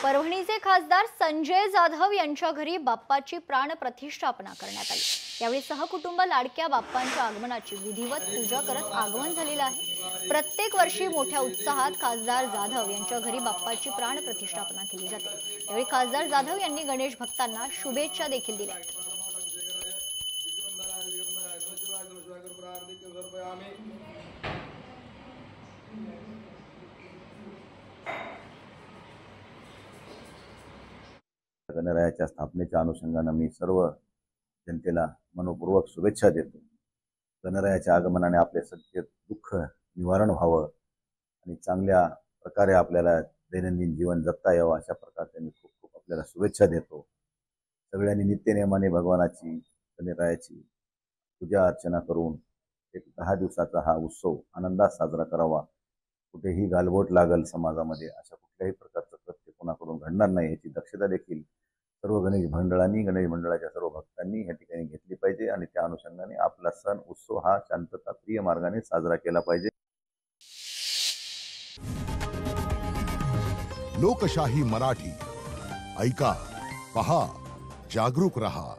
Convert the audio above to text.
परभणीचे खासदार संजय जाधव यांच्या घरी बाप्पाची प्राण प्रतिष्ठापना करण्यात आली। यावेळी सहकुटुंब लाडक्या बाप्पांच्या आगमनाची विधिवत पूजा करत आगमन झालेलं आहे। प्रत्येक वर्षी मोठ्या उत्साहात खासदार जाधव यांच्या घरी बाप्पाची प्राण प्रतिष्ठापना केली जाते। यावेळी खासदार जाधव यांनी गणेश भक्तांना शुभेच्छा देखील दिल्या। गणरायाच्या स्थापनेच्या अनुषंगाने मी सर्व जनतेला मनपूर्वक शुभेच्छा देतो। गणरायाच्या आगमनाने आपले सगळे दुःख निवारण व्हावं आणि चांगल्या प्रकारे आपल्याला दैनंदिन जीवन जगता यावं अशा प्रकारचे मी खूप खूप आपल्याला शुभेच्छा देतो। सगळ्यांनी नित्यनेमाने भगवानाची गणरायाची पूजा अर्चना करून एक 10 दिवसाचा हा उत्सव आनंदात साजरा करावा। कुठेही गालबोट लागल समाजामध्ये अशा कुठल्याही प्रकारचं कृत्य कोणाकडून घडणार नाही याची दक्षता देखील सर्व गणेश मंडळांनी गणेश मंडळाच्या सर्व भक्तांनी या ठिकाणी घेतली पाहिजे आणि त्या अनुषंगाने आपला सण उत्सव हा शांतताप्रिय मार्गाने साजरा केला पाहिजे। लोकशाही मराठी ऐका, पहा, जागरूक रहा।